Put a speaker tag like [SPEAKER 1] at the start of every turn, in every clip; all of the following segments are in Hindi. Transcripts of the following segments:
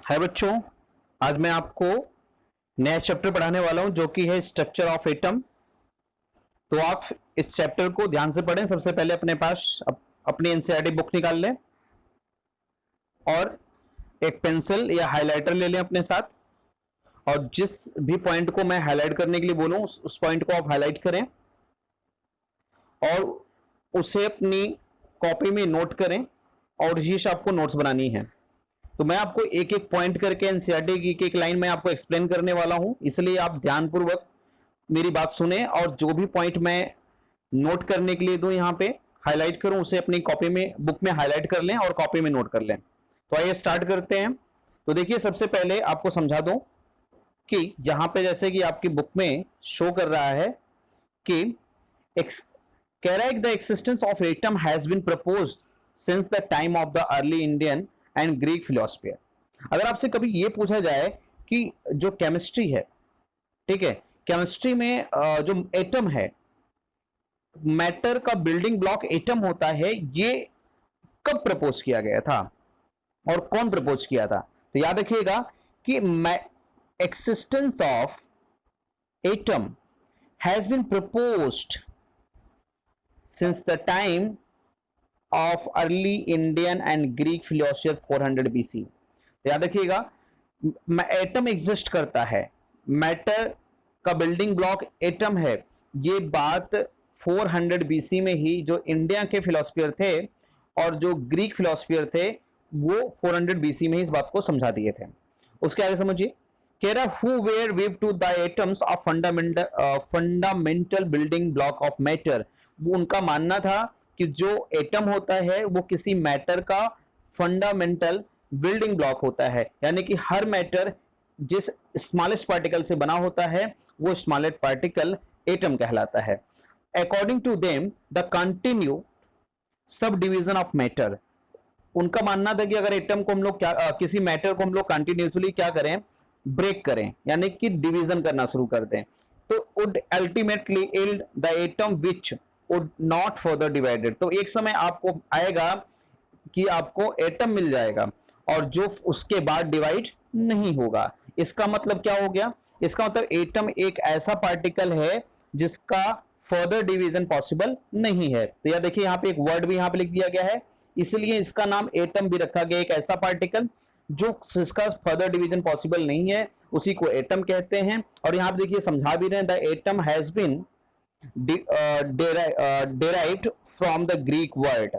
[SPEAKER 1] है बच्चों, आज मैं आपको नया चैप्टर पढ़ाने वाला हूं जो कि है स्ट्रक्चर ऑफ एटम। तो आप इस चैप्टर को ध्यान से पढ़ें। सबसे पहले अपने पास अपनी एनसीईआरटी बुक निकाल लें और एक पेंसिल या हाइलाइटर ले लें अपने साथ, और जिस भी पॉइंट को मैं हाईलाइट करने के लिए बोलूं उस पॉइंट को आप हाईलाइट करें और उसे अपनी कॉपी में नोट करें, और ये आपको नोट्स बनानी है। तो मैं आपको एक एक पॉइंट करके एनसीईआरटी की एक लाइन में आपको एक्सप्लेन करने वाला हूं, इसलिए आप ध्यानपूर्वक मेरी बात सुने और जो भी पॉइंट मैं नोट करने के लिए दूं यहां पे हाईलाइट करूं उसे अपनी कॉपी में बुक में हाईलाइट कर लें और कॉपी में नोट कर लें। तो आइए स्टार्ट करते हैं। तो देखिए, सबसे पहले आपको समझा दूं कि यहां पे जैसे कि आपकी बुक में शो कर रहा है कि कह रहा है the existence of atom has been proposed since the time of the early Indian and Greek philosopher. अगर आपसे कभी यह पूछा जाए कि जो केमिस्ट्री है, ठीक है, केमिस्ट्री में जो एटम है, मैटर का बिल्डिंग ब्लॉक एटम होता है, ये कब प्रपोज किया गया था और कौन प्रपोज किया था? तो याद रखिएगा कि existence of atom has been proposed since the time of early Indian and Greek philosopher 400 BC. याद रखिएगा, एटम एग्जिस्ट करता है, मैटर का बिल्डिंग ब्लॉक एटम है। ये बात 400 बीसी में ही जो इंडिया के फिलोसफर थे और जो ग्रीक फिलोसफर थे वो 400 बीसी में ही इस बात को समझा दिए थे। उसके आगे समझिए, कह रहा हु where we've to the atoms of fundamental building block of matter. वो उनका मानना था कि जो एटम होता है वो किसी मैटर का फंडामेंटल बिल्डिंग ब्लॉक होता है, यानी कि हर मैटर जिस स्मॉलेस्ट पार्टिकल से बना होता है वो स्मॉलेस्ट पार्टिकल एटम कहलाता है। According to them the continue subdivision of matter. उनका मानना था कि अगर एटम को हम लोग किसी मैटर को हम लोग कंटिन्यूसली क्या करें, ब्रेक करें, यानी कि डिवीजन करना शुरू कर दें, तो would ultimately yield the atom which would not further divided. तो एक समय आपको आएगा कि आपको एटम मिल जाएगा और जो उसके बाद डिवाइड नहीं होगा। इसका मतलब क्या हो गया? इसका मतलब एटम एक ऐसा पार्टिकल है जिसका फर्दर डिवीजन पॉसिबल नहीं है। तो यह देखिए, यहाँ पे एक वर्ड भी यहाँ पे लिख दिया गया है, इसलिए इसका नाम एटम भी रखा गया। एक ऐसा पार्टिकल जो जिसका फर्दर डिवीजन पॉसिबल नहीं है उसी को एटम कहते हैं। और यहाँ पे देखिए समझा भी रहे हैं, the atom has been derived from the Greek word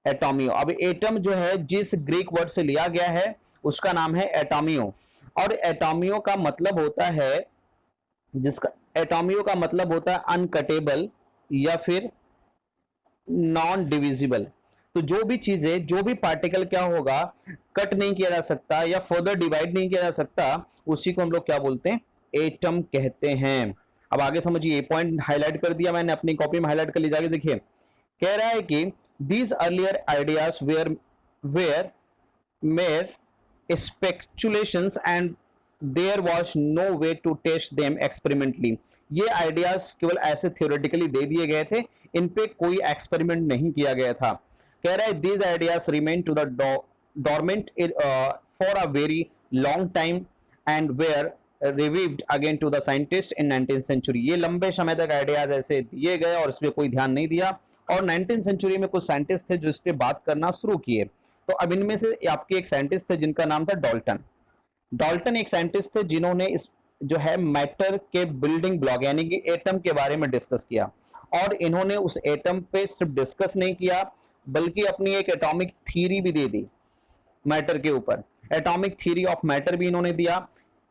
[SPEAKER 1] atomos. अब एटम जो है जिस ग्रीक वर्ड से लिया गया है उसका नाम है एटोमियो, और एटोमियो का मतलब होता है, जिसका एटोमियो का मतलब होता है अनकटेबल या फिर नॉन डिविजिबल। तो जो भी चीजें, जो भी पार्टिकल क्या होगा, कट नहीं किया जा सकता या फर्दर डिवाइड नहीं किया जा सकता, उसी को हम लोग क्या बोलते हैं, एटम कहते हैं। अब आगे समझिए, पॉइंट हाईलाइट कर दिया मैंने, अपनी कॉपी में हाईलाइट कर लीजिए। आगे देखिए, कह रहा है कि these earlier ideas were mere speculations and there was no way to test them experimentally। ये आइडियाज केवल ऐसे थियोरेटिकली दे दिए गए थे, इन पे कोई एक्सपेरिमेंट नहीं किया गया था। कह रहा है these ideas remain to the dormant for a very long time and were revived again to the scientist in 19th century। ये लंबे समय तक आइडियाज ऐसे दिए गए और इस पे कोई ध्यान नहीं दिया, और 19th सेंचुरी में कुछ साइंटिस्ट थे जो इस पे बात करना शुरू किए। तो अब इनमें से आपके एक साइंटिस्ट थे जिनका नाम था डाल्टन। डाल्टन एक साइंटिस्ट थे जिन्होंने इस जो है मैटर के बिल्डिंग ब्लॉक यानी कि एटम के बारे में डिस्कस किया, और इन्होंने उस एटम पे सिर्फ डिस्कस नहीं किया बल्कि अपनी एक एटॉमिक थ्योरी भी दे दी मैटर के ऊपर। एटॉमिक थ्योरी ऑफ मैटर भी इन्होंने दिया,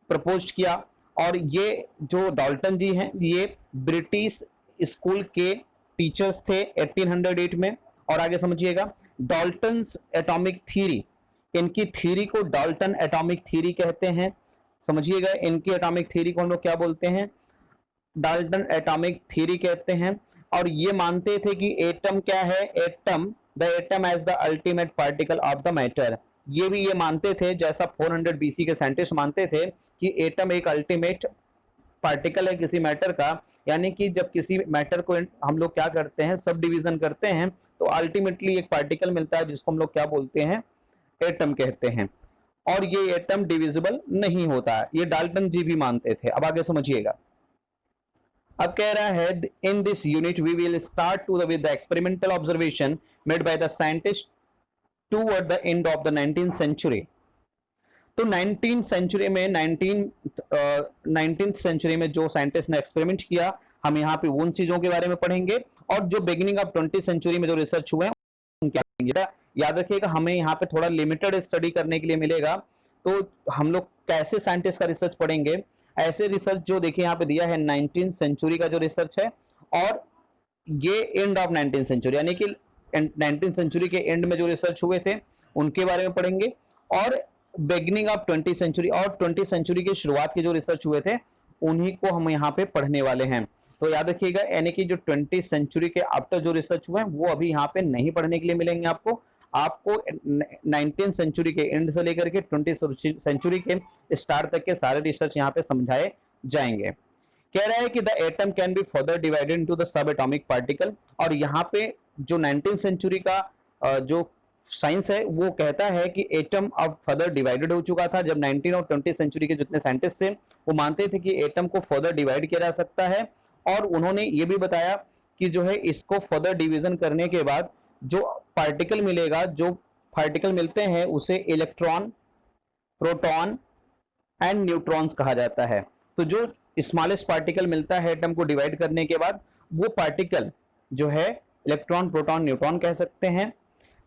[SPEAKER 1] प्रपोज किया। और ये जो डाल्टन जी हैं ये ब्रिटिश स्कूल के टीचर्स थे 1808 में। और आगे समझिएगा, डाल्टन्स एटॉमिक थ्योरी, इनकी थ्योरी को डाल्टन एटॉमिक थ्योरी कहते हैं। समझिएगा, इनकी एटॉमिक थ्योरी को हम लोग क्या बोलते हैं, डाल्टन एटॉमिक थ्योरी कहते हैं। और ये मानते थे कि एटम क्या है, atom the atom as the ultimate particle of the matter. ये भी ये मानते थे, जैसा 400 बीसी के साइंटिस्ट मानते थे कि एटम एक अल्टीमेट पार्टिकल है किसी मैटर का, यानी कि जब किसी मैटर को हम लोग क्या करते हैं, सब डिवीजन करते हैं, तो अल्टीमेटली एक पार्टिकल मिलता है जिसको हम लोग क्या बोलते हैं, एटम कहते हैं। और ये एटम डिविजिबल नहीं होता है, ये डाल्टन जी भी मानते थे। अब आगे समझिएगा, अब कह रहा है in this unit we will start to with the experimental observation made by the scientist toward the end of the 19th century. तो 19th सेंचुरी में 19th सेंचुरी में जो साइंटिस्ट ने एक्सपेरिमेंट किया, हम यहाँ पे उन चीजों के बारे में पढ़ेंगे, और जो बिगिनिंग ऑफ 20th सेंचुरी में जो रिसर्च हुए उनके पढ़ेंगे। याद रखिएगा, हमें यहाँ पे थोड़ा लिमिटेड स्टडी करने के लिए मिलेगा, तो हम लोग कैसे साइंटिस्ट का रिसर्च पढ़ेंगे, ऐसे रिसर्च जो देखिए यहाँ पे दिया है 19th सेंचुरी का जो रिसर्च है, और ये एंड ऑफ 19th सेंचुरी यानी कि 19th सेंचुरी के एंड में जो रिसर्च हुए थे उनके बारे में पढ़ेंगे, और बिगिनिंग ऑफ 20th सेंचुरी और 20th सेंचुरी की शुरुआत के जो रिसर्च हुए थे उन्हीं को हम यहाँ पे पढ़ने वाले हैं। तो याद रखिएगा, यानी कि जो 20th सेंचुरी के आफ्टर जो रिसर्च हुए हैं वो अभी यहाँ पे नहीं पढ़ने के लिए मिलेंगे आपको। आपको 19th सेंचुरी के एंड से लेकर के 20th सेंचुरी के स्टार्ट तक के सारे रिसर्च यहाँ पे समझाए जाएंगे। कह रहा है कि the atom can be further divided into the subatomic particle, और यहाँ पे जो 19th सेंचुरी का जो साइंस है वो कहता है कि एटम अब फर्दर डिवाइडेड हो चुका था। जब 19 और 20 सेंचुरी के जितने साइंटिस्ट थे वो मानते थे कि एटम को फर्दर डिवाइड किया जा सकता है, और उन्होंने ये भी बताया कि जो है इसको फर्दर डिवीजन करने के बाद जो पार्टिकल मिलेगा, जो पार्टिकल मिलते हैं उसे इलेक्ट्रॉन, प्रोटॉन एंड न्यूट्रॉन्स कहा जाता है। तो जो स्मॉलेस्ट पार्टिकल मिलता है एटम को डिवाइड करने के बाद, वो पार्टिकल जो है इलेक्ट्रॉन, प्रोटॉन, न्यूट्रॉन कह सकते हैं।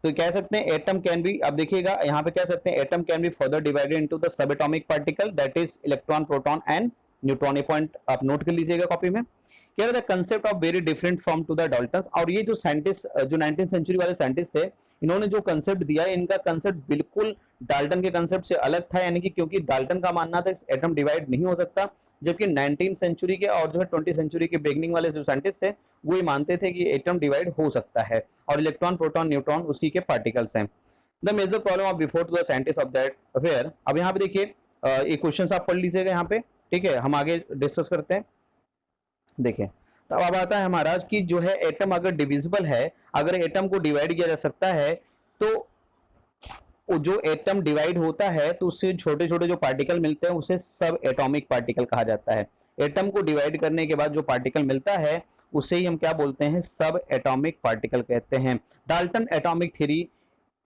[SPEAKER 1] तो कह सकते हैं एटम कैन बी, अब देखिएगा यहाँ पे कह सकते हैं atom can be further divided into the subatomic particle that is electron, proton and neutron. ये पॉइंट आप नोट कर लीजिएगा कॉपी में। कह रहा था concept of very different from to the Dalton's, और ये जो साइंटिस्ट जो 19th सेंचुरी वाले साइंटिस्ट थे इन्होंने जो कंसेप्ट दिया, इनका कंसेप्ट बिल्कुल डाल्टन के कंसेप्ट से अलग था, यानी कि क्योंकि डाल्टन का मानना था एटम डिवाइड नहीं हो सकता, जबकि 19th सेंचुरी के और जो है 20th सेंचुरी के बिगनिंग वाले जो साइंटिस्ट थे वो ही मानते थे कि एटम डिवाइड हो सकता है, और इलेक्ट्रॉन, प्रोटॉन, न्यूट्रॉन उसी के पार्टिकल्स हैं। The major problem of before to the scientist of that affair. अब यहाँ पे देखिए ये क्वेश्चंस आप पढ़ लीजिएगा यहाँ पे, ठीक है, हम आगे डिस्कस करते हैं। देखिए तो अब आता है हमारा कि जो है एटम अगर डिविजिबल है, अगर एटम को डिवाइड किया जा सकता है, तो जो एटम डिवाइड होता है तो उससे छोटे छोटे जो पार्टिकल मिलते हैं उसे सब एटॉमिक पार्टिकल कहा जाता है। एटम को डिवाइड करने के बाद जो पार्टिकल मिलता है उसे ही हम क्या बोलते हैं, सब एटॉमिक पार्टिकल कहते हैं। Dalton atomic theory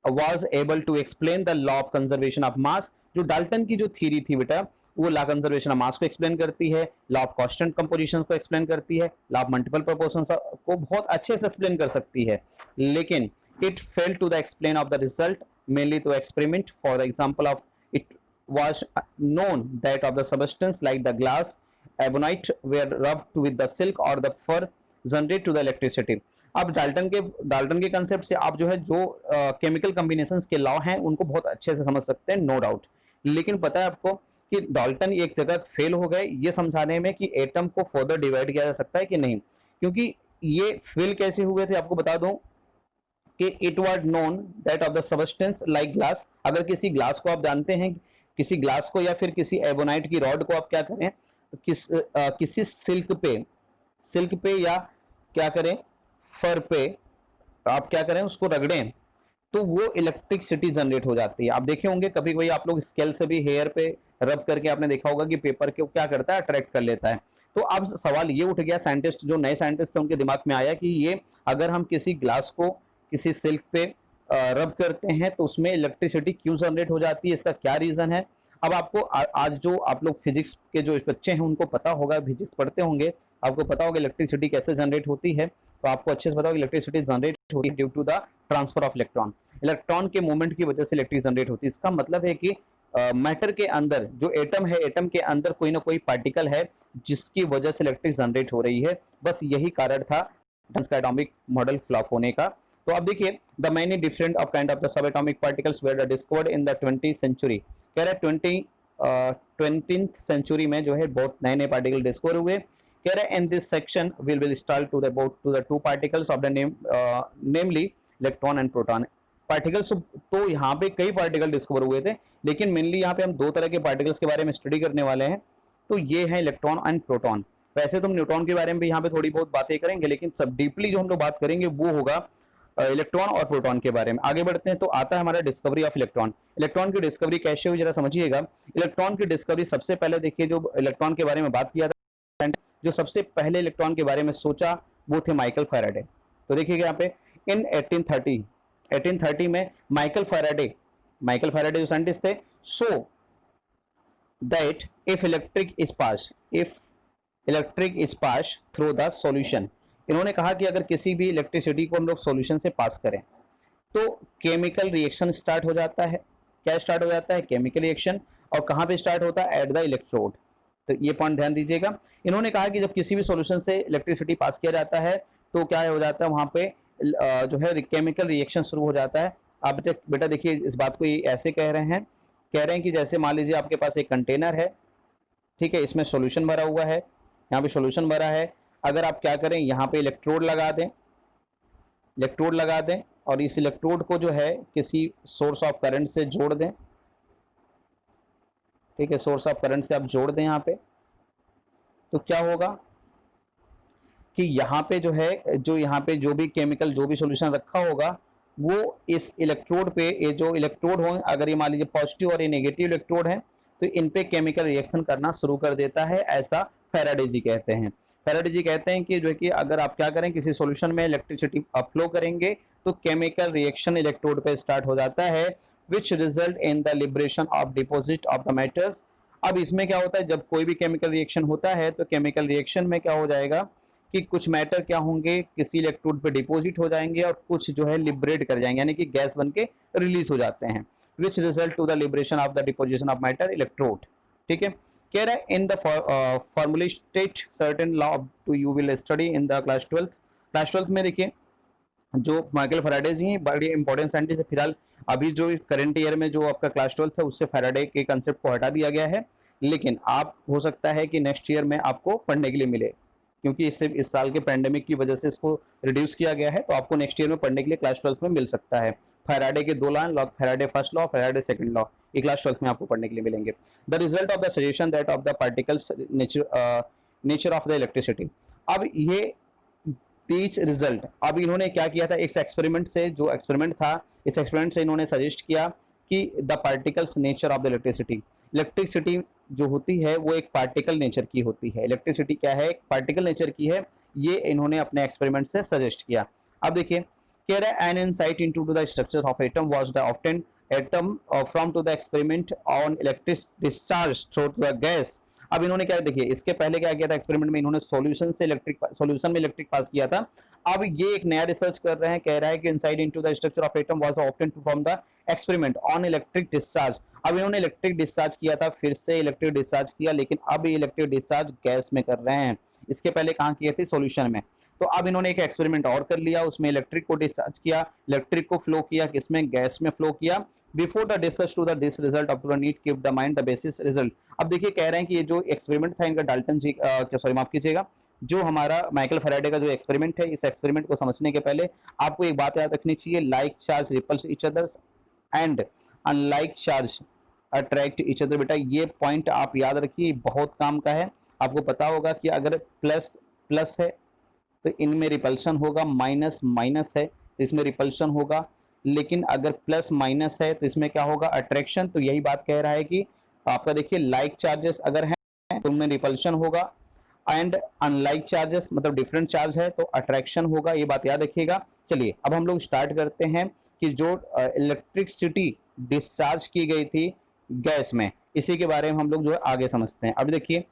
[SPEAKER 1] was able to explain the law of conservation of mass। जो डाल्टन की जो थ्योरी थी बेटा वो लॉ कंजर्वेशन ऑफ मास को एक्सप्लेन करती है, लॉ ऑफ कांस्टेंट कंपोजिशन को एक्सप्लेन करती है, लॉ ऑफ मल्टीपल प्रोपोर्शंस को बहुत अच्छे से एक्सप्लेन कर सकती है, लेकिन it fail to the explain of the result mainly to experiment। for the example of it was known that of the substance like the glass ebonite were rubbed with the silk or the fur generate to the electricity। अब डाल्टन के कंसेप्ट से आप जो है जो केमिकल कॉम्बिनेशंस के लॉ हैं उनको बहुत अच्छे से समझ सकते हैं, नो डाउट। लेकिन पता है आपको कि डाल्टन एक जगह फेल हो गए ये समझाने में कि एटम को फर्दर डिवाइड किया जा सकता है कि नहीं, क्योंकि ये फेल कैसे हुए थे आपको बता दूं कि it was known that of the substance like glass. अगर किसी ग्लास को आप जानते हैं, किसी ग्लास को या फिर किसी एबोनाइट की रॉड को आप क्या करें, किसी सिल्क पे या क्या करें, फर पे आप क्या करें उसको रगड़ें तो वो इलेक्ट्रिसिटी जनरेट हो जाती है। आप देखे होंगे कभी कभी आप लोग स्केल से भी हेयर पे रब करके आपने देखा होगा कि पेपर को क्या करता है, अट्रैक्ट कर लेता है। तो अब सवाल ये उठ गया, साइंटिस्ट जो नए साइंटिस्ट थे उनके दिमाग में आया कि ये अगर हम किसी ग्लास को किसी सिल्क पे रब करते हैं तो उसमें इलेक्ट्रिसिटी क्यों जनरेट हो जाती है, इसका क्या रीजन है। अब आपको आज जो आप लोग फिजिक्स के जो बच्चे हैं उनको पता होगा, फिजिक्स पढ़ते होंगे, आपको पता होगा इलेक्ट्रिसिटी कैसे जनरेट होती है। तो आपको अच्छे से पता होगा इलेक्ट्रिसिटी जनरेट होती है due to the transfer of electron. Electron के मूवमेंट की वजह से इलेक्ट्रिसिटी जनरेट होती है। इसका मतलब है कि मैटर के अंदर जो एटम है, एटम के अंदर कोई ना कोई पार्टिकल है जिसकी वजह से इलेक्ट्रिक जनरेट हो रही है। बस यही कारण था डाल्टन का एटॉमिक मॉडल फ्लॉप होने का। तो अब देखिए the many different of kind of the subatomic particles were discovered in the 20th century. कह रहा है 20th सेंचुरी में जो है बहुत नए नए पार्टिकल डिस्कवर हुए। कह रहा है in this section will start to the two particles of the namely electron and proton. Particles तो यहाँ पे कई पार्टिकल डिस्कवर हुए थे, लेकिन मेनली यहाँ पे हम दो तरह के पार्टिकल्स के बारे में स्टडी करने वाले हैं। तो ये है इलेक्ट्रॉन एंड प्रोटॉन। वैसे तो हम न्यूट्रॉन के बारे में भी यहाँ पे थोड़ी बहुत बातें करेंगे, लेकिन सब डीपली जो हम लोग बात करेंगे वो होगा इलेक्ट्रॉन और प्रोटॉन के बारे में। आगे बढ़ते हैं तो आता है हमारा डिस्कवरी ऑफ इलेक्ट्रॉन। इलेक्ट्रॉन की डिस्कवरी कैसे हुई जरा समझिएगा। इलेक्ट्रॉन की डिस्कवरी सबसे पहले देखिए, जो इलेक्ट्रॉन के बारे में बात किया था, जो सबसे पहले इलेक्ट्रॉन के बारे में सोचा वो थे माइकल फैराडे। तो देखिएगा यहाँ पे इन 1830 में माइकल फैराडे जो साइंटिस्ट थे, so that if electric is pass through the solution, इन्होंने कहा कि अगर किसी भी इलेक्ट्रिसिटी को हम लोग सॉल्यूशन से पास करें तो केमिकल रिएक्शन स्टार्ट हो जाता है। क्या स्टार्ट हो जाता है? Chemical reaction. और कहाँ पे स्टार्ट होता है? At the electrode. तो ये पॉइंट ध्यान दीजिएगा। इन्होंने कहा कि जब किसी भी सॉल्यूशन से इलेक्ट्रिसिटी पास किया जाता है तो क्या हो जाता है, वहां पे जो है केमिकल रिएक्शन शुरू हो जाता है। आप बेटा देखिए इस बात को ऐसे कह रहे हैं कि जैसे मान लीजिए आपके पास एक कंटेनर है, ठीक है, इसमें सॉल्यूशन भरा हुआ है, यहाँ पे सॉल्यूशन भरा है। अगर आप क्या करें, यहाँ पे इलेक्ट्रोड लगा दें और इस इलेक्ट्रोड को जो है किसी सोर्स ऑफ करंट से जोड़ दें, ठीक है, सोर्स ऑफ करंट से आप जोड़ दें यहाँ पे, तो क्या होगा कि यहाँ पे जो है, यहाँ पे जो भी केमिकल, जो भी सॉल्यूशन रखा होगा वो इस इलेक्ट्रोड पे, ये जो इलेक्ट्रोड होंगे, अगर ये मान लीजिए पॉजिटिव और ये नेगेटिव इलेक्ट्रोड है, तो इन पे केमिकल रिएक्शन करना शुरू कर देता है। ऐसा फैराडे जी कहते हैं। फैराडे जी कहते हैं कि जो है कि अगर आप क्या करें, किसी सॉल्यूशन में इलेक्ट्रिसिटी फ्लो करेंगे तो केमिकल रिएक्शन इलेक्ट्रोड पे स्टार्ट हो जाता है, which result in the liberation of deposit of the matters. अब इसमें क्या होता है, जब कोई भी केमिकल रिएक्शन होता है तो केमिकल रिएक्शन में क्या हो जाएगा कि कुछ मैटर क्या होंगे, किसी इलेक्ट्रोड पे डिपॉजिट हो जाएंगे और कुछ जो है लिबरेट कर जाएंगे, यानी कि गैस बन के रिलीज हो जाते हैं, which result to the liberation of the deposition of matter electrode. ठीक है, कह रहा है in the formulated certain law to you will study in the class 12th में। देखिए जो माइकल फैराडे जी हैं बड़े इंपॉर्टेंट साइंटिस्ट है। फिलहाल अभी जो करंट ईयर में जो आपका क्लास 12th है उससे फैराडे के कंसेप्ट को हटा दिया गया है, लेकिन आप हो सकता है कि नेक्स्ट ईयर में आपको पढ़ने के लिए मिले, क्योंकि इससे इस साल के पैंडेमिक की वजह से इसको रिड्यूस किया गया है, तो आपको नेक्स्ट ईयर में पढ़ने के लिए क्लास 12th में मिल सकता है। फैराडे के 2 law, Faraday first law, Faraday second law, ये क्लास 12th में आपको पढ़ने के लिए मिलेंगे। The result of the suggestion that of the particles nature of the electricity. अब ये 30 रिजल्ट, अब इन्होंने क्या किया था, इस एक्सपेरिमेंट से, जो एक्सपेरिमेंट था, इस एक्सपेरिमेंट से इन्होंने सजेस्ट किया कि the particles nature of the electricity जो होती है वो एक पार्टिकल नेचर की होती है। इलेक्ट्रिसिटी क्या है, एक पार्टिकल नेचर की है, ये इन्होंने अपने एक्सपेरिमेंट से सजेस्ट किया। अब देखिए कह रहा है an insight into the structure of atom was the obtained atom from to the experiment on electric discharge through the gas. अब इन्होंने क्या, देखिए इसके पहले क्या किया था एक्सपेरिमेंट में, इन्होंने सॉल्यूशन में इलेक्ट्रिक पास किया था। अब ये एक नया रिसर्च कर रहे हैं, कह रहा है कि inside into the structure of atom was obtained from the experiment on electric discharge. अब इन्होंने इलेक्ट्रिक डिस्चार्ज किया था, फिर से इलेक्ट्रिक डिस्चार्ज किया, लेकिन अब इलेक्ट्रिक डिस्चार्ज गैस में कर रहे हैं। इसके पहले कहाँ किए थे, सॉल्यूशन में। तो अब इन्होंने एक एक्सपेरिमेंट और कर लिया, उसमें इलेक्ट्रिक को डिस्चार्ज किया, इलेक्ट्रिक को फ्लो किया, किसमें, गैस में फ्लो किया। Before the discuss to the this result up to the need keep the mind the basis result. अब देखिए कह रहे हैं कि ये जो एक्सपेरिमेंट था इनका डाल्टन जी सॉरी माफ कीजिएगा, जो हमारा माइकल फैराडे का जो एक्सपेरिमेंट है, इस एक्सपेरिमेंट को समझने के पहले आपको एक बात याद रखनी चाहिए, like charge repels each other and unlike charge attract each other. बेटा ये पॉइंट आप याद रखिए, बहुत काम का है। आपको पता होगा कि अगर प्लस प्लस है तो इनमें रिपल्शन होगा, माइनस माइनस है तो इसमें रिपल्शन होगा, लेकिन अगर प्लस माइनस है तो इसमें क्या होगा, अट्रैक्शन। तो यही बात कह रहा है कि आपका देखिए लाइक चार्जेस अगर हैं तो उनमें रिपल्शन होगा, एंड अनलाइक चार्जेस मतलब डिफरेंट चार्ज है तो अट्रैक्शन होगा, ये बात याद रखिएगा। चलिए अब हम लोग स्टार्ट करते हैं कि जो इलेक्ट्रिसिटी डिस्चार्ज की गई थी गैस में, इसी के बारे में हम लोग जो है आगे समझते हैं। अब देखिए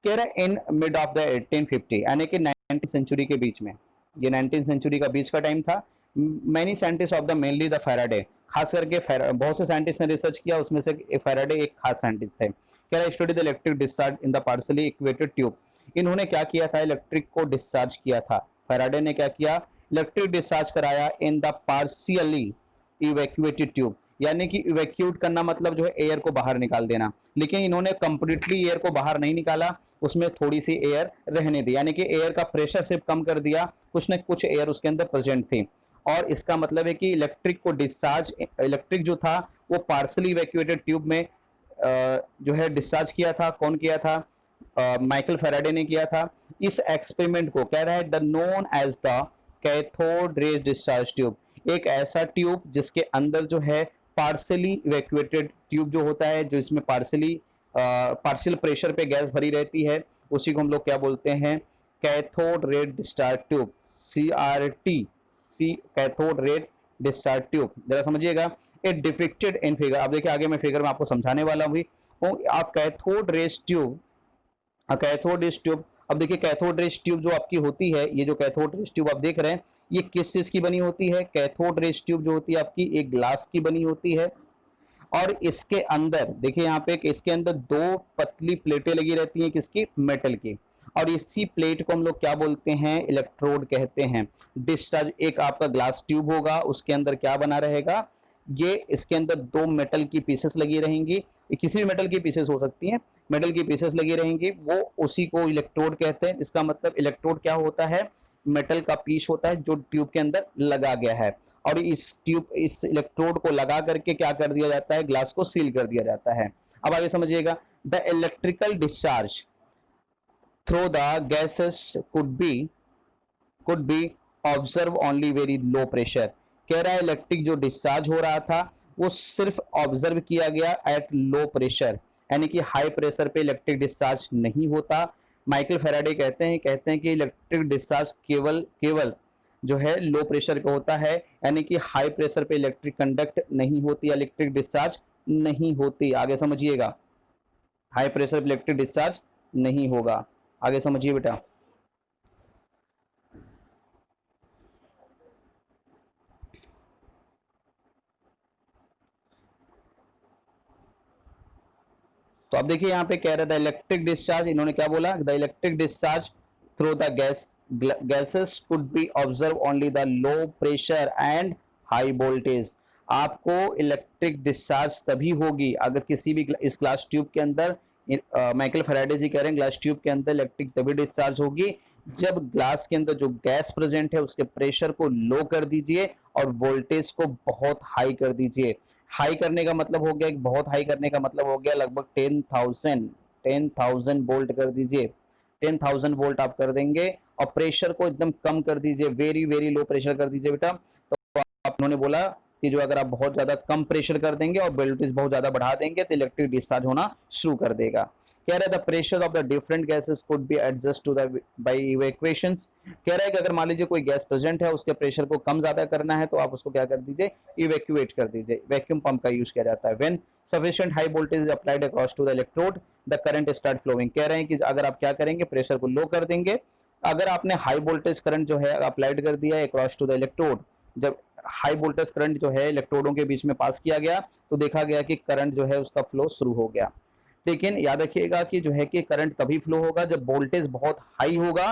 [SPEAKER 1] कह रहा है इन मिड ऑफ द 1850 यानी कि 19th सेंचुरी के बीच में, ये 19th सेंचुरी का बीच का टाइम था। Many scientist of the mainly the Faraday, खास करके बहुत से साइंटिस्ट ने रिसर्च किया, उसमें से फैराडे एक खास साइंटिस्ट थे। कह रहा है study the electric discharge in the partially evacuated tube. इन्होंने क्या किया था, इलेक्ट्रिक को डिस्चार्ज किया था। फैराडे ने क्या किया, इलेक्ट्रिक डिस्चार्ज कराया in the partially evacuated tube, यानी कि इवैक्यूट करना मतलब जो है एयर को बाहर निकाल देना, लेकिन इन्होंने कंप्लीटली एयर को बाहर नहीं निकाला, उसमें थोड़ी सी एयर रहने दी, यानी कि एयर का प्रेशर सिर्फ कम कर दिया, कुछ न कुछ एयर उसके अंदर प्रेजेंट थी। और इसका मतलब है कि इलेक्ट्रिक को डिस्चार्ज, इलेक्ट्रिक जो था वो पार्सली इवैक्यूएटेड ट्यूब में जो है डिस्चार्ज किया था। कौन किया था, माइकल फैराडे ने किया था। इस एक्सपेरिमेंट को कह रहा है the known as the cathode ray discharge tube, एक ऐसा ट्यूब जिसके अंदर जो है पार्सली इवैक्यूएटेड ट्यूब जो होता है, जो इसमें पार्शियल प्रेशर पे गैस भरी रहती है, उसी को हम लोग क्या बोलते हैं, cathode ray discharge tube, CRT, cathode ray discharge tube. जरा समझिएगा, इट डिपिक्टेड इन फिगर। अब देखिए आगे मैं फिगर में आपको समझाने वाला हूँ। आप cathode rays tube, cathode rays tube, अब देखिए कैथोड रेस ट्यूब जो आपकी होती है, ये जो कैथोड रेस ट्यूब आप देख रहे हैं, ये किस चीज की बनी होती है? कैथोड रेस ट्यूब जो होती है आपकी एक ग्लास की बनी होती है, और इसके अंदर देखिए यहाँ पे इसके अंदर दो पतली प्लेटें लगी रहती हैं, किसकी? मेटल की। और इसी प्लेट को हम लोग क्या बोलते हैं? इलेक्ट्रोड कहते हैं। डिस्चार्ज, एक आपका ग्लास ट्यूब होगा, उसके अंदर क्या बना रहेगा? ये इसके अंदर दो मेटल की पीसेस लगी रहेंगी, किसी भी मेटल की पीसेस हो सकती हैं, मेटल की पीसेस लगी रहेंगी, वो उसी को इलेक्ट्रोड कहते हैं। इसका मतलब इलेक्ट्रोड क्या होता है? मेटल का पीस होता है जो ट्यूब के अंदर लगा गया है, और इस इलेक्ट्रोड को लगा करके क्या कर दिया जाता है? ग्लास को सील कर दिया जाता है। अब आगे समझिएगा, the electrical discharge through the gases could B observe only very low pressure. कह रहा है इलेक्ट्रिक जो डिस्चार्ज हो रहा था वो सिर्फ ऑब्जर्व किया गया एट लो प्रेशर, यानी कि हाई प्रेशर पे इलेक्ट्रिक डिस्चार्ज नहीं होता। माइकल फैराडे कहते हैं कि इलेक्ट्रिक डिस्चार्ज केवल केवल जो है लो प्रेशर पे होता है, यानी कि हाई प्रेशर पे इलेक्ट्रिक कंडक्ट नहीं होती, इलेक्ट्रिक डिस्चार्ज नहीं होती। आगे समझिएगा, हाई प्रेशर पे इलेक्ट्रिक डिस्चार्ज नहीं होगा। आगे समझिए बेटा। तो अब देखिए यहाँ पे कह रहा था इलेक्ट्रिक डिस्चार्ज, इन्होंने क्या बोला? The electric discharge through the gases could B observe only the low pressure and high voltage. आपको इलेक्ट्रिक डिस्चार्ज तभी होगी अगर किसी भी इस ग्लास ट्यूब के अंदर, माइकल फैराडे जी कह रहे हैं ग्लास ट्यूब के अंदर इलेक्ट्रिक तभी डिस्चार्ज होगी जब ग्लास के अंदर जो गैस प्रेजेंट है उसके प्रेशर को लो कर दीजिए और वोल्टेज को बहुत हाई कर दीजिए। हाई करने का मतलब हो गया, बहुत हाई करने का मतलब हो गया लगभग 10,000 वोल्ट कर दीजिए। 10,000 वोल्ट आप कर देंगे, और प्रेशर को एकदम कम कर दीजिए, वेरी वेरी लो प्रेशर कर दीजिए बेटा। तो आप उन्होंने बोला कि जो अगर आप बहुत ज्यादा कम प्रेशर कर देंगे और वोल्टेज बहुत ज्यादा बढ़ा देंगे तो इलेक्ट्रिक डिस्चार्ज होना शुरू कर देगा। कह रहा है the pressure of the different gases could be adjust to the by evacuations. कह रहा है कि अगर मान लीजिए कोई गैस प्रेजेंट है, उसके प्रेशर को कम ज्यादा करना है तो आप उसको क्या कर दीजिए? इवैक्यूएट कर दीजिए। वैक्यूम पंप का यूज किया जाता है। When sufficient high voltage is applied across to the electrode the current start flowing. कह रहे हैं कि अगर आप क्या करेंगे? प्रेशर को लो कर देंगे, अगर आपने हाई वोल्टेज करंट जो है अप्लाइड कर दिया है अक्रॉस टू द इलेक्ट्रोड, जब हाई वोल्टेज करंट जो है इलेक्ट्रोडों के बीच में पास किया गया तो देखा गया कि करंट जो है उसका फ्लो शुरू हो गया। लेकिन याद रखिएगा कि जो है कि करंट तभी फ्लो होगा जब वोल्टेज बहुत हाई होगा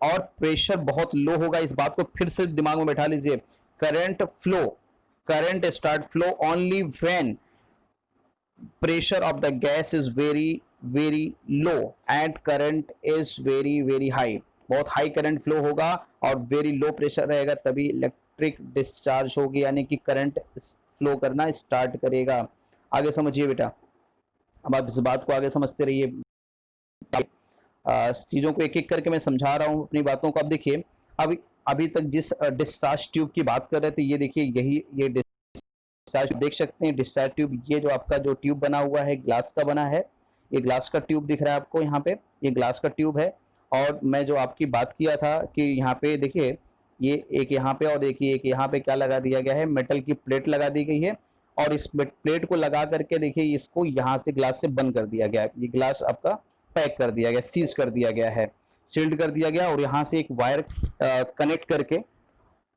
[SPEAKER 1] और प्रेशर बहुत लो होगा। इस बात को फिर से दिमाग में बैठा लीजिए। Current start flow only when pressure of the gas is very low and current is very high। बहुत हाई करंट फ्लो होगा और वेरी लो प्रेशर रहेगा तभी इलेक्ट्रिक डिस्चार्ज होगी, यानी कि करंट फ्लो करना स्टार्ट करेगा। आगे समझिए बेटा, अब आप इस बात को आगे समझते रहिए। चीजों को एक एक करके मैं समझा रहा हूँ अपनी बातों को। अब देखिए, अब अभी तक जिस डिस्चार्ज ट्यूब की बात कर रहे थे, ये देखिए ये डिस्चार्ज देख सकते हैं। डिस्चार्ज ट्यूब, ये जो आपका जो ट्यूब बना हुआ है ग्लास का बना है, ये ग्लास का ट्यूब दिख रहा है आपको यहाँ पे, ये ग्लास का ट्यूब है। और मैं जो आपकी बात किया था कि यहाँ पे देखिए, ये एक यहाँ पे और देखिए एक यहाँ पे क्या लगा दिया गया है? मेटल की प्लेट लगा दी गई है, और इस प्लेट को लगा करके देखिए इसको यहाँ से ग्लास से बंद कर दिया गया है। ये ग्लास आपका पैक कर दिया गया, सीज कर दिया गया है, सील्ड कर दिया गया। और यहाँ से एक वायर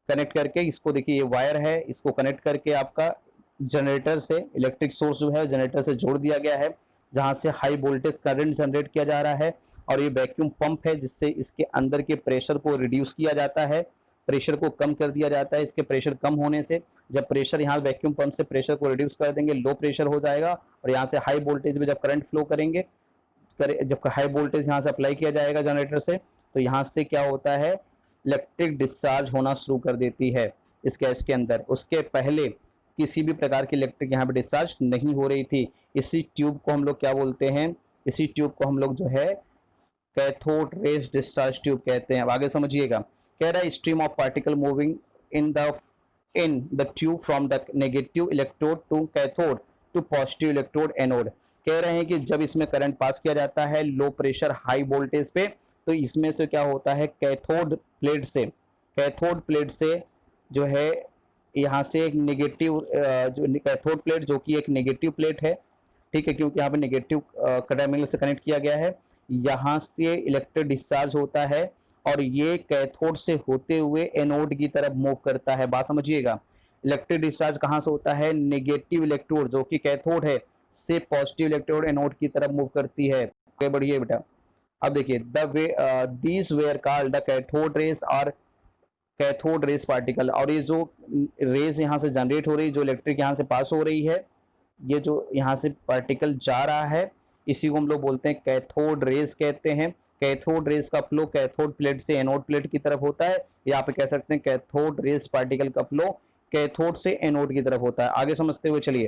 [SPEAKER 1] कनेक्ट करके इसको देखिए, ये वायर है, इसको कनेक्ट करके आपका जनरेटर से इलेक्ट्रिक सोर्स जो है जनरेटर से जोड़ दिया गया है, जहां से हाई वोल्टेज करंट जनरेट किया जा रहा है। और ये वैक्यूम पंप है जिससे इसके अंदर के प्रेशर को रिड्यूस किया जाता है, प्रेशर को कम कर दिया जाता है। इसके प्रेशर कम होने से, जब प्रेशर यहाँ वैक्यूम पंप से प्रेशर को रिड्यूस कर देंगे, लो प्रेशर हो जाएगा, और यहाँ से हाई वोल्टेज में जब करंट फ्लो करेंगे, जब हाई वोल्टेज यहाँ से अप्लाई किया जाएगा जनरेटर से, तो यहाँ से क्या होता है? इलेक्ट्रिक डिस्चार्ज होना शुरू कर देती है इस गैस के अंदर। उसके पहले किसी भी प्रकार की इलेक्ट्रिक यहाँ पे डिस्चार्ज नहीं हो रही थी। इसी ट्यूब को हम लोग क्या बोलते हैं? इसी ट्यूब को हम लोग जो है कैथोड रेज डिस्चार्ज ट्यूब कहते हैं। अब आगे समझिएगा, कह रहा है stream of particle moving in the in the tube from the negative electrode to cathode to positive electrode anode. कह रहे हैं कि जब इसमें करंट पास किया जाता है लो प्रेशर हाई वोल्टेज पे, तो इसमें से क्या होता है, कैथोड प्लेट से जो है यहाँ से एक नेगेटिव जो कैथोड प्लेट जो कि एक नेगेटिव प्लेट है, ठीक है, क्योंकि यहाँ पे नेगेटिव टर्मिनल से कनेक्ट किया गया है, यहाँ से इलेक्ट्रिक डिस्चार्ज होता है और ये कैथोड से होते हुए एनोड की तरफ मूव करता है। बात समझिएगा, इलेक्ट्रिक डिस्चार्ज कहाँ से होता है, नेगेटिव इलेक्ट्रोड जो कि कैथोड है से पॉजिटिव इलेक्ट्रोड एनोड की तरफ मूव करती है। आगे बढ़िए बेटा। अब देखिए the way these where called the cathode race और कैथोड रेस पार्टिकल। और ये जो रेस यहाँ से जनरेट हो रही, जो इलेक्ट्रिक यहाँ से पास हो रही है, ये जो यहाँ से पार्टिकल जा रहा है, इसी को हम लोग बोलते हैं कैथोड रेस कहते हैं। कैथोड रेस का फ्लो कैथोड प्लेट से एनोड प्लेट की तरफ होता है, यहाँ पे कह सकते हैं कैथोड रेस पार्टिकल का फ्लो कैथोड से एनोड की तरफ होता है। आगे समझते हुए चलिए,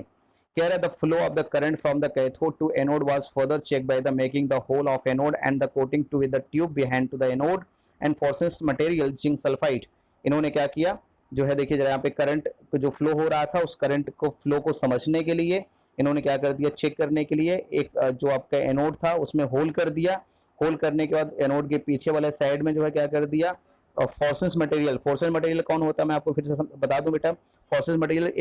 [SPEAKER 1] कह रहा है the flow of the current from the cathode to anode was further check by the making the hole of anode and the coating to the tube behind to the anode and forces material zinc sulphide. इन्होंने क्या किया, जो है देखिए जरा यहाँ पे करंट जो फ्लो हो रहा था, उस करंट को फ्लो को समझने के लिए इन्होंने क्या कर दिया, चेक करने के लिए एक जो आपका एनोड था उसमें होल कर दिया। होल करने के बाद एनोड के पीछे वाले साइड में जो है क्या कर दिया, और फोर्सेस मटेरियल कौन होता है, मैं आपको फिर से बता दूं बेटा। फोर्सेस मटेरियल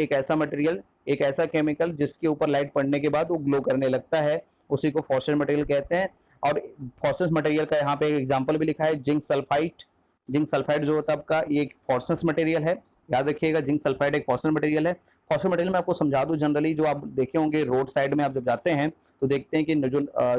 [SPEAKER 1] एक ऐसा केमिकल जिसके ऊपर लाइट पड़ने के बाद वो ग्लो करने लगता है, उसी को फोर्सेस मटेरियल कहते हैं। और फोर्सेस मटेरियल का यहाँ पे एक एग्जाम्पल भी लिखा है, जिंक सल्फाइड जो होता है आपका, ये एक फोर्सेस मटेरियल है, याद रखिएगा, जिंक सल्फाइड एक फोर्सेस मटेरियल है। फोर्सेस मटेरियल में आपको समझा दूं, जनरली जो आप देखे होंगे रोड साइड में आप जब जाते हैं तो देखते हैं कि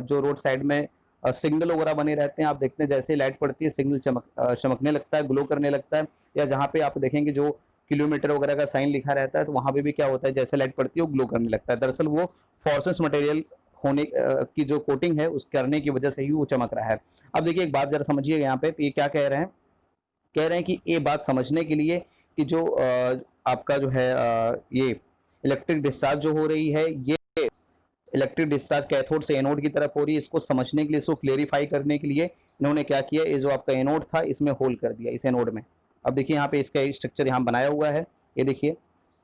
[SPEAKER 1] जो रोड साइड में सिग्नल वगैरह बने रहते हैं, आप देखते हैं जैसे लाइट पड़ती है सिग्नल चमकने लगता है, ग्लो करने लगता है। या जहाँ पे आप देखेंगे जो किलोमीटर वगैरह का साइन लिखा रहता है, तो वहाँ पे भी क्या होता है, जैसे लाइट पड़ती है वो ग्लो करने लगता है। दरअसल वो फोर्सेस मटेरियल होने की जो कोटिंग है उस करने की वजह से ही वो चमक रहा है। अब देखिए एक बात जरा समझिएगा यहाँ पे, ये क्या कह रहे हैं, कह रहे हैं कि ये बात समझने के लिए कि जो आपका जो है ये इलेक्ट्रिक डिस्चार्ज जो हो रही है, ये इलेक्ट्रिक डिस्चार्ज कैथोड से एनोड की तरफ हो रही है, इसको समझने के लिए, इसको क्लेरिफाई करने के लिए इन्होंने क्या किया, ये जो आपका एनोड था इसमें होल कर दिया, इस एनोड में। अब देखिए यहाँ पे इसका स्ट्रक्चर यहाँ बनाया हुआ है, ये देखिए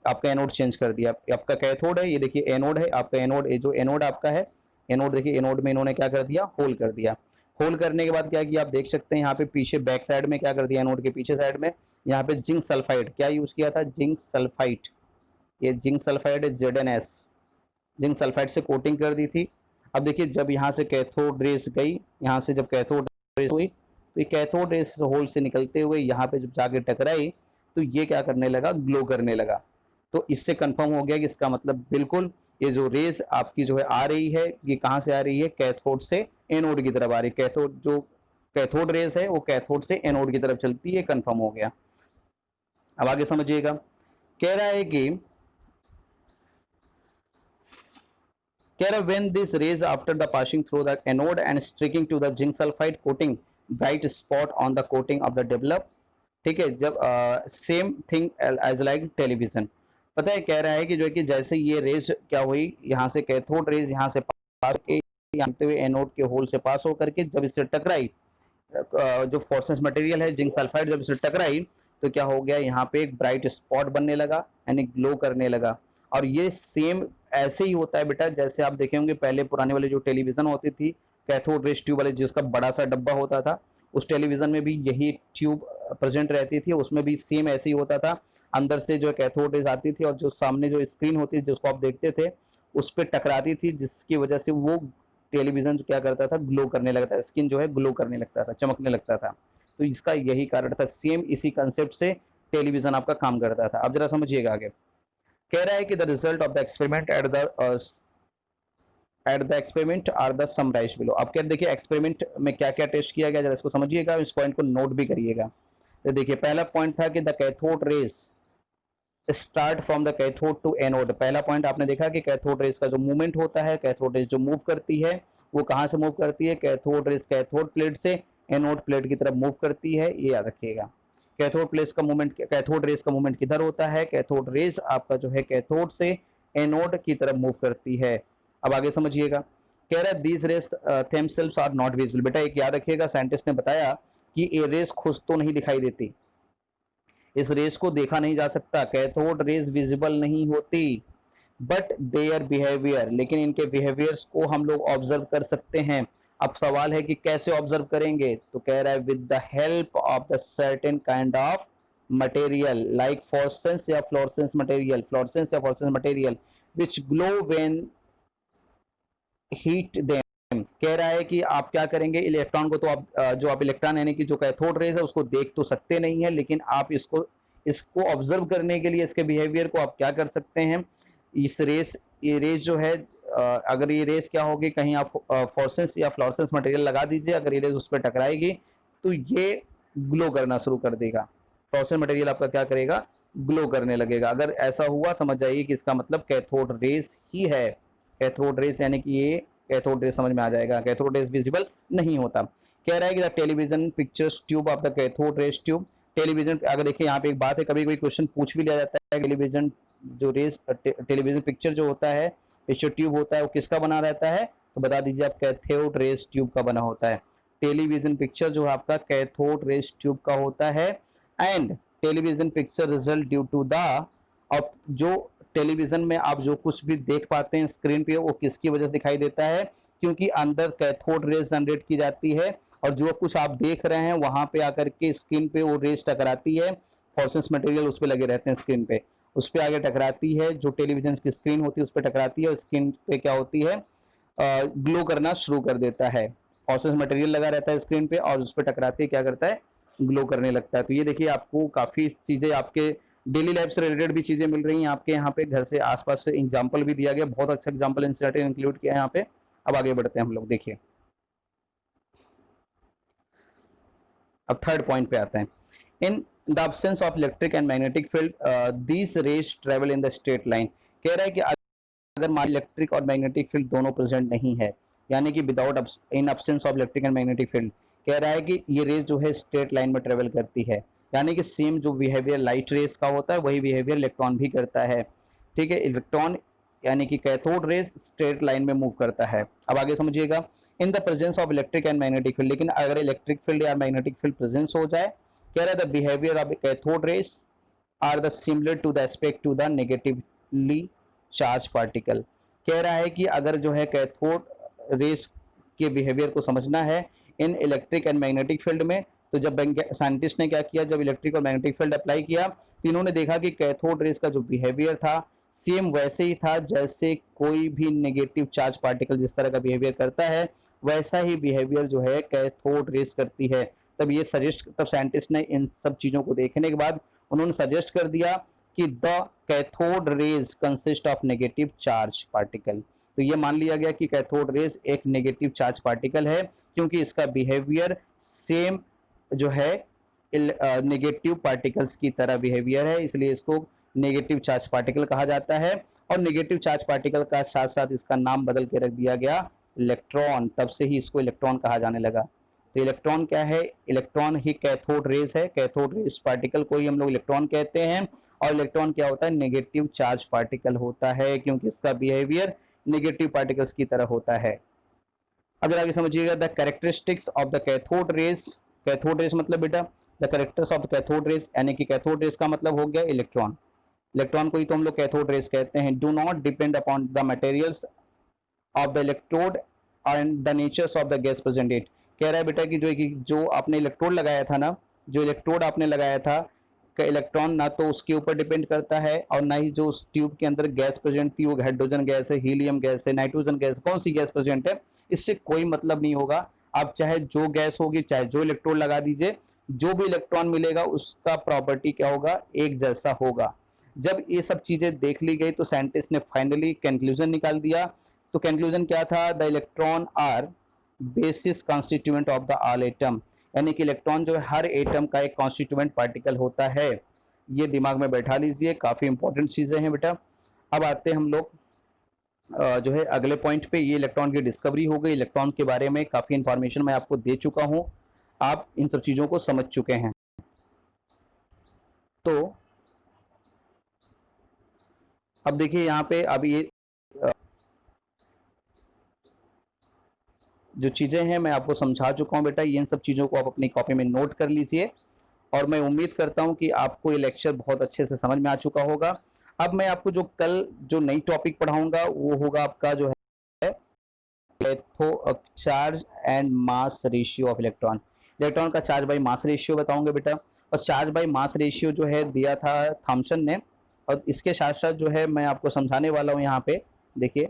[SPEAKER 1] आपका एनोड चेंज कर दिया, आपका कैथोड है, ये देखिए एनोड है आपका, एनोड जो एनोड आपका है, एनोड देखिए, एनोड में इन्होंने क्या कर दिया, होल कर दिया। होल करने के बाद क्या किया, आप देख सकते हैं यहाँ पे पीछे बैक साइड में क्या कर दिया, एनोड के पीछे साइड में यहाँ पे जिंक सल्फाइड क्या यूज किया था, जिंक सल्फाइड, ये जिंक सल्फाइड है ZnS, जिंक सल्फाइड से कोटिंग कर दी थी। अब देखिए जब यहाँ से कैथोड रेस गई, यहाँ से जब कैथोड रेस हुई तो ये कैथोड रेस होल से निकलते हुए यहाँ पे जब जाके टकराई तो ये क्या करने लगा, ग्लो करने लगा। तो इससे कंफर्म हो गया कि इसका मतलब बिल्कुल ये जो रेस आपकी जो है आ रही है, ये कहाँ से आ रही है, कैथोड से एनोड की तरफ आ रही है। कैथोड जो कैथोड रेस है वो कैथोड से एनोड की तरफ चलती है, कंफर्म हो गया। अब आगे समझिएगा, कह रहा है कि when this rays after the passing through the anode and sticking to the zinc sulfide coating bright spot on the coating of the develop, ठीक है, जब same thing as like television. पता है कह रहा है कि जो है कि जैसे ये रेज क्या हुई, यहाँ से कैथोड रेज यहाँ से पास होते हुए एनोड के होल से पास होकर के जब इससे टकराई, जो फोर्सेस मटेरियल है जिंक सल्फाइड, जब इससे टकराई तो क्या हो गया, यहाँ पे एक ब्राइट स्पॉट बनने लगा, यानी ग्लो करने लगा। और ये सेम ऐसे ही होता है बेटा, जैसे आप देखे होंगे पहले पुराने वाले जो टेलीविजन होती थी कैथोड रेस ट्यूब वाले, जिसका बड़ा सा डब्बा होता था, उस टेलीविजन में भी यही ट्यूब प्रेजेंट रहती थी, उसमें भी सेम ऐसे ही होता था। अंदर से जो कैथोड रेस आती थी और जो सामने जो स्क्रीन होती थी जिसको आप देखते थे उस पर टकराती थी, जिसकी वजह से वो टेलीविजन क्या करता था, ग्लो करने लगता था, स्किन जो है ग्लो करने लगता था, चमकने लगता था। तो इसका यही कारण था, सेम इसी कंसेप्ट से टेलीविजन आपका काम करता था। अब जरा समझिएगा आगे, कह रहा है कि the result of the experiment at the experiment are the summarised below. अब क्या देखिए एक्सपेरिमेंट में क्या क्या टेस्ट किया गया, जरा इसको समझिएगा, इस पॉइंट को नोट भी करिएगा। तो देखिए पहला पॉइंट था कि the cathode rays start from the cathode to anode. पहला पॉइंट आपने देखा कि कैथोड रेस का जो मूवमेंट होता है, कैथोड रेस जो मूव करती है वो कहाँ से मूव करती है, कैथोड रेस कैथोड प्लेट से एनोड प्लेट की तरफ मूव करती है, ये याद रखिएगा। कैथोड रेस का मूवमेंट किधर होता है, कैथोड रेस आपका जो है कैथोड से एनोड की तरफ मूव करती है। अब आगे समझिएगा, कह रहा है these rays themselves are not visible. बेटा एक याद रखिएगा, साइंटिस्ट ने बताया कि ये रेस खुद तो नहीं दिखाई देती, इस रेस को देखा नहीं जा सकता, कैथोड रेस विजिबल नहीं होती, बट देयर बिहेवियर, लेकिन इनके बिहेवियर्स को हम लोग ऑब्जर्व कर सकते हैं। अब सवाल है कि कैसे ऑब्जर्व करेंगे, तो कह रहा है with the help of the certain kind of material like fluorescence या fluorescence material which glow when heat them. कह रहा है कि आप क्या करेंगे, इलेक्ट्रॉन को तो आप जो आप इलेक्ट्रॉन यानी कि जो कैथोड रेज है उसको देख तो सकते नहीं है, लेकिन आप इसको ऑब्जर्व करने के लिए इसके बिहेवियर को आप क्या कर सकते हैं, इस रेस ये रेस जो है अगर ये रेस क्या होगी, कहीं आप फ्लोरेसेंस या फ्लोरेसेंस मटेरियल लगा दीजिए, अगर ये रेस उस पर टकराएगी तो ये ग्लो करना शुरू कर देगा, फ्लोरेसेंस मटेरियल आपका क्या करेगा, ग्लो करने लगेगा। अगर ऐसा हुआ समझ जाइए कि इसका मतलब कैथोड रेस ही है, कैथोड रेस यानी कि ये कैथोड रेस समझ में आ जाएगा, कैथोड रेस विजिबल नहीं होता। कह रहा है कि the television pictures tube of the cathode race tube, television अगर देखिए यहाँ पे एक बात है, कभी कभी क्वेश्चन पूछ भी लिया जाता है, टेलीविजन जो रेस टेलीविजन पिक्चर जो होता है, पिक्चर ट्यूब होता है, वो किसका बना रहता है, तो बता दीजिए आप, कैथोड रेस ट्यूब का बना होता है। टेलीविजन पिक्चर जो है आपका कैथोड रेस ट्यूब का होता है। And television picture result due to the, और जो टेलीविजन में आप जो कुछ भी देख पाते हैं स्क्रीन पे, वो किसकी वजह से दिखाई देता है, क्योंकि अंदर कैथोड रेस जनरेट की जाती है, और जो कुछ आप देख रहे हैं वहां पे आकर के स्क्रीन पे वो रेस टकराती है, फ्लोरेसेंस मटेरियल उस पर लगे रहते हैं स्क्रीन पे, उस पर आगे टकराती है, जो टेलीविजन की स्क्रीन होती है उस पर टकराती है, और स्क्रीन पे क्या होती है, ग्लो करना शुरू कर देता है, फ्लोरेसेंस मटेरियल लगा रहता है स्क्रीन पे और उस पर टकराते क्या करता है, ग्लो करने लगता है। तो ये देखिए आपको काफी चीजें आपके डेली लाइफ से रिलेटेड भी चीजें मिल रही हैं आपके यहाँ पे, घर से आसपास से एग्जाम्पल भी दिया गया, बहुत अच्छा एग्जाम्पल इंसर्टेड इंक्लूड किया है यहाँ पे। अब आगे बढ़ते हैं हम लोग, देखिए अब थर्ड पॉइंट पे आते हैं। In the absence of electric and magnetic field these raise travel in the straight line. कह रहा है कि अगर मान इलेक्ट्रिक और मैग्नेटिक फील्ड दोनों प्रेजेंट नहीं है, यानी कि without in absence of electric and magnetic field, कह रहा है कि ये रेज जो है स्ट्रेट लाइन में ट्रेवल करती है, यानी कि सेम जो बिहेवियर लाइट रेस का होता है वही बिहेवियर इलेक्ट्रॉन भी करता है। ठीक है, इलेक्ट्रॉन यानी कि कैथोड रेस स्ट्रेट लाइन में मूव करता है। अब आगे समझिएगा, in the presence of electric and magnetic field, लेकिन अगर इलेक्ट्रिक फील्ड या मैग्नेटिक फील्ड प्रेजेंस हो जाए, कह रहा है the behaviour of cathode rays are the similar to the aspect to the negatively charge particle. कह रहा है कि अगर जो है कैथोड रेस के बिहेवियर को समझना है इन इलेक्ट्रिक एंड मैग्नेटिक फील्ड में, तो जब साइंटिस्ट ने क्या किया, जब इलेक्ट्रिक और मैग्नेटिक फील्ड अप्लाई किया तो इन्होंने देखा कि कैथोड रेस का जो बिहेवियर था सेम वैसे ही था जैसे कोई भी नेगेटिव चार्ज पार्टिकल जिस तरह का बिहेवियर करता है, वैसा ही बिहेवियर जो है कैथोड रेस करती है। तब साइंटिस्ट ने इन सब चीजों को देखने के बाद उन्होंने सजेस्ट कर दिया कि the cathode rays consist of negative charge particle. तो ये मान लिया गया कि कैथोड रेज एक नेगेटिव चार्ज पार्टिकल है, क्योंकि इसका बिहेवियर सेम जो है नेगेटिव पार्टिकल्स की तरह बिहेवियर है, इसलिए इसको नेगेटिव चार्ज पार्टिकल कहा जाता है। और नेगेटिव चार्ज पार्टिकल का साथ साथ इसका नाम बदल के रख दिया गया इलेक्ट्रॉन, तब से ही इसको इलेक्ट्रॉन कहा जाने लगा। तो इलेक्ट्रॉन क्या है, इलेक्ट्रॉन ही कैथोड रेज है, कैथोड रेज पार्टिकल को ही हम लोग इलेक्ट्रॉन कहते हैं। और इलेक्ट्रॉन क्या होता है, नेगेटिव चार्ज पार्टिकल होता है, क्योंकि इसका बिहेवियर नेगेटिव पार्टिकल्स की तरह होता है। अब आगे समझिएगा, the characteristics of the cathode rays, cathode rays मतलब बेटा the characters of the cathode rays, यानी कि कैथोड रेज का मतलब हो गया इलेक्ट्रॉन, इलेक्ट्रॉन को ही तो हम लोग कैथोड रेज कहते हैं। Do not depend upon the materials of the electrode and the natures of the gas present it. कह रहा है बेटा कि जो आपने इलेक्ट्रोड लगाया था ना, जो इलेक्ट्रोड आपने लगाया था, का इलेक्ट्रॉन ना तो उसके ऊपर डिपेंड करता है और ना ही जो उस ट्यूब के अंदर गैस प्रेजेंट थी, वो हाइड्रोजन गैस है, हीलियम गैस है, नाइट्रोजन गैस, कौन सी गैस प्रेजेंट है, इससे कोई मतलब नहीं होगा। आप चाहे जो गैस होगी, चाहे जो इलेक्ट्रोड लगा दीजिए, जो भी इलेक्ट्रॉन मिलेगा उसका प्रॉपर्टी क्या होगा, एक जैसा होगा। जब ये सब चीजें देख ली गई तो साइंटिस्ट ने फाइनली कंक्लूजन निकाल दिया। तो कंक्लूजन क्या था, the electron are basis constituent of the all atom, यानी कि इलेक्ट्रॉन जो है हर एटम का एक कॉन्स्टिट्यूएंट पार्टिकल होता है। ये दिमाग में बैठा लीजिए, काफी इंपॉर्टेंट चीजें हैं बेटा। अब आते हैं हम लोग जो है अगले पॉइंट पे। ये इलेक्ट्रॉन की डिस्कवरी हो गई, इलेक्ट्रॉन के बारे में काफी इंफॉर्मेशन मैं आपको दे चुका हूं, आप इन सब चीजों को समझ चुके हैं। तो अब देखिए यहाँ पे, अब ये जो चीजें हैं मैं आपको समझा चुका हूं बेटा, इन सब चीजों को आप अपनी कॉपी में नोट कर लीजिए और मैं उम्मीद करता हूं कि आपको ये लेक्चर बहुत अच्छे से समझ में आ चुका होगा। अब मैं आपको कल जो नई टॉपिक पढ़ाऊंगा वो होगा आपका जो है charge and mass ratio of electron. Electron का चार्ज बाई मास रेशियो बताऊंगे बेटा, और चार्ज बाई मास रेशियो जो है दिया था थॉमसन ने, और इसके साथ साथ जो है मैं आपको समझाने वाला हूँ यहाँ पे देखिए,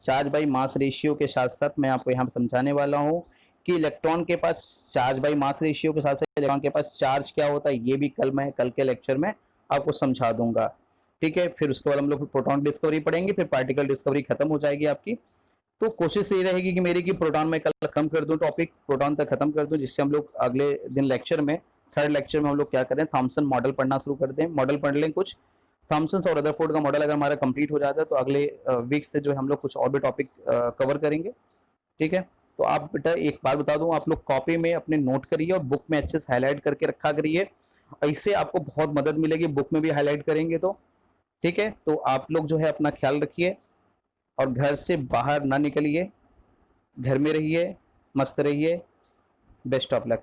[SPEAKER 1] चार्ज बाई मास रेशियो के साथ साथ मैं आपको यहाँ पे समझाने वाला हूँ कि इलेक्ट्रॉन के पास चार्ज बाई मास रेशियो के साथ साथ इलेक्ट्रॉन के पास चार्ज क्या होता है, ये भी कल के लेक्चर में आपको समझा दूंगा। ठीक है, फिर उसके बाद हम लोग प्रोटॉन डिस्कवरी पढ़ेंगे, फिर पार्टिकल डिस्कवरी खत्म हो जाएगी आपकी। तो कोशिश ये रहेगी कि मेरी कि प्रोटॉन में कल खत्म कर दूं, टॉपिक प्रोटॉन तक खत्म कर दूं, जिससे हम लोग अगले दिन लेक्चर में, थर्ड लेक्चर में हम लोग क्या करें, थॉमसन मॉडल पढ़ना शुरू कर दें, मॉडल पढ़ लें कुछ। थॉमसन और रदरफोर्ड का मॉडल अगर हमारा कंप्लीट हो जाता है तो अगले वीक से जो है हम लोग कुछ और भी टॉपिक कवर करेंगे। ठीक है, तो आप बेटा एक बात बता दूं, आप लोग कॉपी में अपने नोट करिए और बुक में अच्छे से हाईलाइट करके रखा करिए, इससे आपको बहुत मदद मिलेगी, बुक में भी हाईलाइट करेंगे तो। ठीक है, तो आप लोग जो है अपना ख्याल रखिए और घर से बाहर ना निकलिए, घर में रहिए, मस्त रहिए, बेस्ट ऑफ लक।